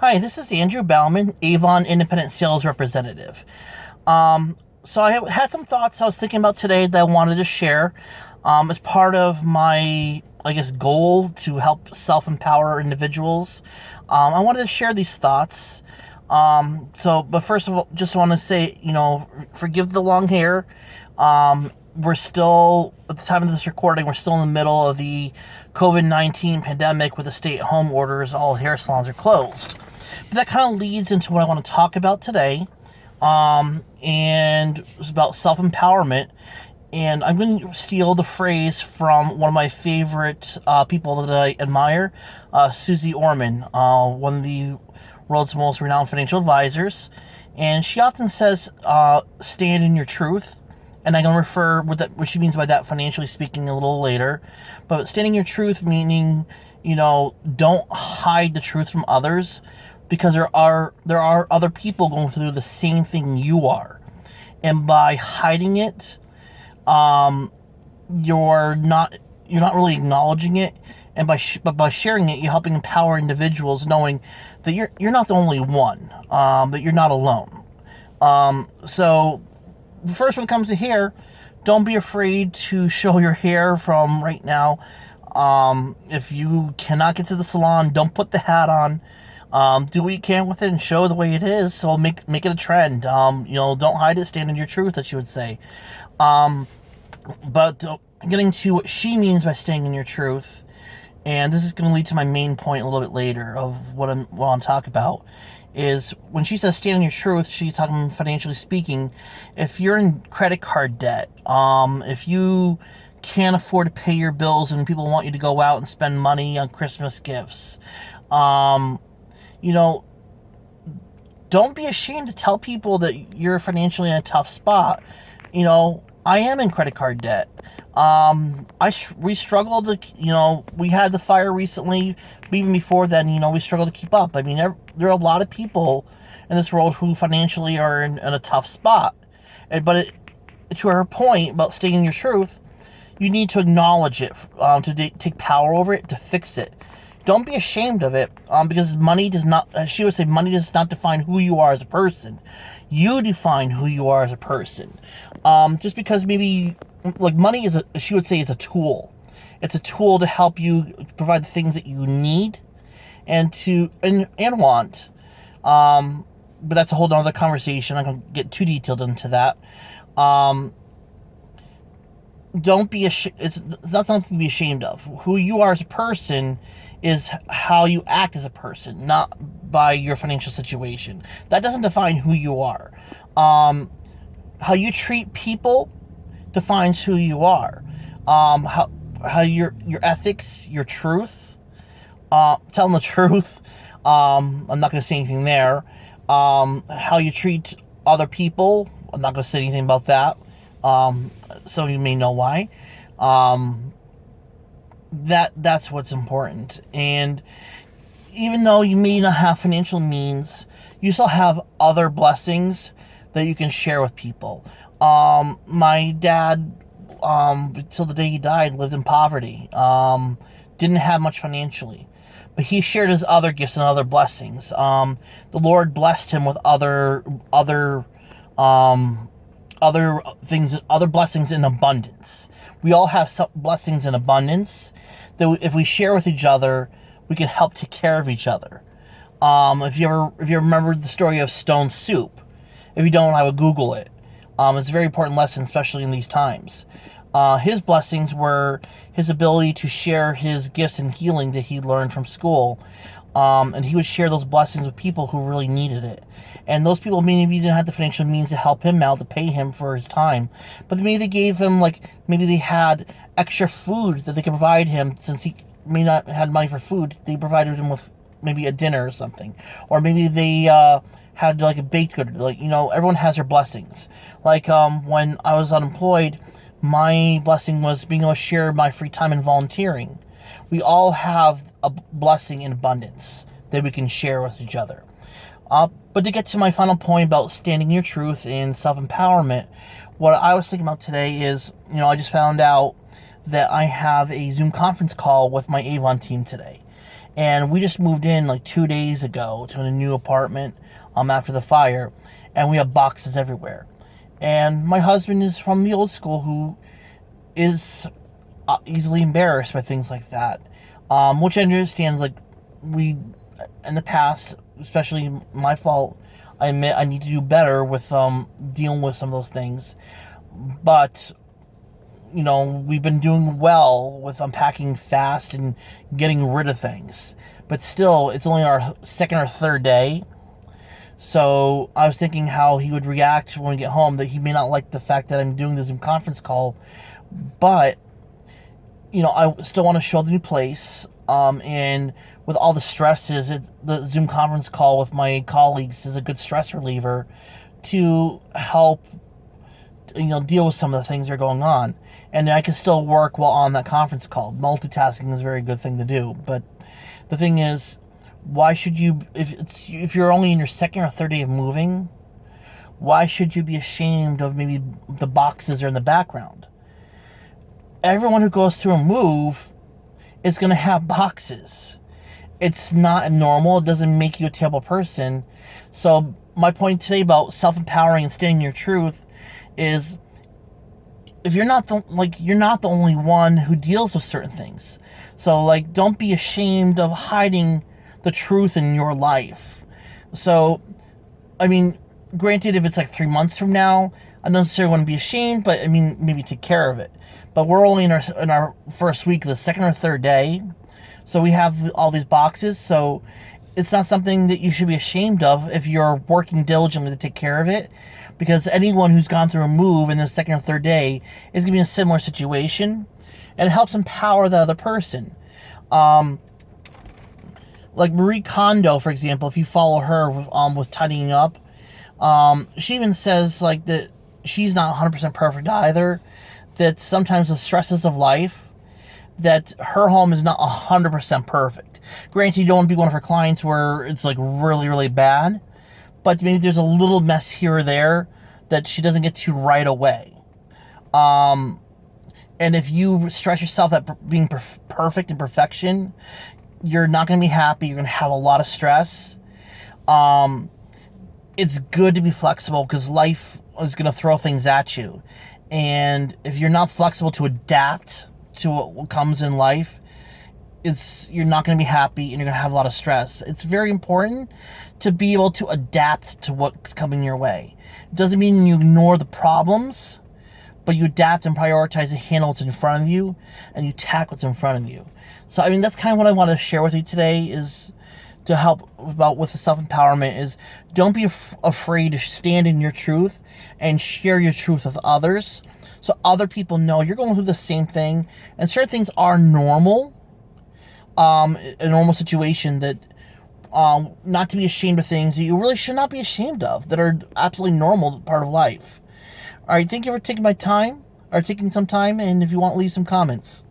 Hi, this is Andrew Bauman, Avon Independent Sales Representative. So I had some thoughts I was thinking about today that I wanted to share as part of my, goal to help self-empower individuals. I wanted to share these thoughts. But first of all, just want to say, forgive the long hair. We're still, at the time of this recording, we're still in the middle of the COVID-19 pandemic with the stay-at-home orders. All hair salons are closed. But that kind of leads into what I want to talk about today. And it's about self-empowerment. And I'm going to steal the phrase from one of my favorite people that I admire, Susie Orman, one of the world's most renowned financial advisors. And she often says, stand in your truth. And I'm going to refer what she means by that, financially speaking, a little later. But standing your truth, meaning, don't hide the truth from others, because there are other people going through the same thing you are. And by hiding it, you're not really acknowledging it. And by sharing it, you're helping empower individuals, knowing that you're not the only one, that you're not alone. So first, when it comes to hair, don't be afraid to show your hair from right now. If you cannot get to the salon, don't put the hat on. Do what you can with it and show the way it is. So make it a trend. Don't hide it. Stand in your truth, as you would say. But getting to what she means by staying in your truth, and this is going to lead to my main point a little bit later of what I want to talk about, is when she says stand in your truth, she's talking financially speaking. If you're in credit card debt, if you can't afford to pay your bills and people want you to go out and spend money on Christmas gifts, don't be ashamed to tell people that you're financially in a tough spot. I am in credit card debt. We struggled to, we had the fire recently, but even before then, we struggled to keep up. I mean, there are a lot of people in this world who financially are in a tough spot. To her point about staying in your truth, you need to acknowledge it, to take power over it, to fix it. Don't be ashamed of it, because money does not, she would say, money does not define who you are as a person. You define who you are as a person. Just because maybe, money is she would say, is a tool. It's a tool to help you provide the things that you need and want. But that's a whole other conversation. I'm not going to get too detailed into that. Don't be it's not something to be ashamed of. Who you are as a person is how you act as a person, not by your financial situation. That doesn't define who you are. How you treat people defines who you are. How your ethics, your truth, telling the truth. I'm not going to say anything there. How you treat other people, I'm not going to say anything about that. Some of you may know why. That's what's important. And even though you may not have financial means, you still have other blessings that you can share with people. My dad, till the day he died, lived in poverty. Didn't have much financially, but he shared his other gifts and other blessings. The Lord blessed him with other things, other blessings in abundance. We all have some blessings in abundance that if we share with each other, we can help take care of each other. If you remember the story of Stone Soup, if you don't, I would Google it. It's a very important lesson, especially in these times. His blessings were his ability to share his gifts and healing that he learned from school. And he would share those blessings with people who really needed it. And those people maybe didn't have the financial means to help him out, to pay him for his time. But maybe they gave him, maybe they had extra food that they could provide him, since he may not have had money for food. They provided him with maybe a dinner or something. Or maybe they had a baked good. Everyone has their blessings. When I was unemployed, my blessing was being able to share my free time in volunteering. We all have a blessing in abundance that we can share with each other. But to get to my final point about standing your truth and self-empowerment, what I was thinking about today is, I just found out that I have a Zoom conference call with my Avon team today. And we just moved in like 2 days ago to a new apartment after the fire, and we have boxes everywhere. And my husband is from the old school, who is easily embarrassed by things like that, which I understand. Like, we, in the past, especially my fault, I admit I need to do better with dealing with some of those things. But we've been doing well with unpacking fast and getting rid of things. But still, it's only our second or third day. So I was thinking how he would react when we get home, that he may not like the fact that I'm doing the Zoom conference call. But, I still want to show the new place. And with all the stresses, the Zoom conference call with my colleagues is a good stress reliever to help deal with some of the things that are going on. And I can still work while on that conference call. Multitasking is a very good thing to do. But the thing is, why should you, if you're only in your second or third day of moving, why should you be ashamed of maybe the boxes are in the background? Everyone who goes through a move is going to have boxes. It's not abnormal. It doesn't make you a terrible person. So my point today about self-empowering and standing your truth is, if you're not the only one who deals with certain things. So don't be ashamed of hiding the truth in your life. So, granted, if it's 3 months from now, I don't necessarily want to be ashamed, but maybe take care of it. But we're only in our first week, the second or third day. So we have all these boxes. So it's not something that you should be ashamed of if you're working diligently to take care of it. Because anyone who's gone through a move in the second or third day is going to be in a similar situation. And it helps empower the other person. Like Marie Kondo, for example, if you follow her with tidying up, she even says that she's not 100% perfect either. That sometimes the stresses of life, that her home is not 100% perfect. Granted, you don't want to be one of her clients where it's really, really bad, but maybe there's a little mess here or there that she doesn't get to right away. And if you stress yourself at being perfect and perfection, you're not going to be happy. You're going to have a lot of stress. It's good to be flexible because life is going to throw things at you. And if you're not flexible to adapt to what comes in life, you're not going to be happy and you're going to have a lot of stress. It's very important to be able to adapt to what's coming your way. It doesn't mean you ignore the problems, but you adapt and prioritize and handle what's in front of you, and you tackle what's in front of you. So, that's kind of what I want to share with you today, is to help with the self-empowerment, is don't be afraid to stand in your truth and share your truth with others, so other people know you're going through the same thing, and certain things are normal, a normal situation, that not to be ashamed of things that you really should not be ashamed of, that are absolutely normal part of life. All right, thank you for taking some time, and if you want, leave some comments.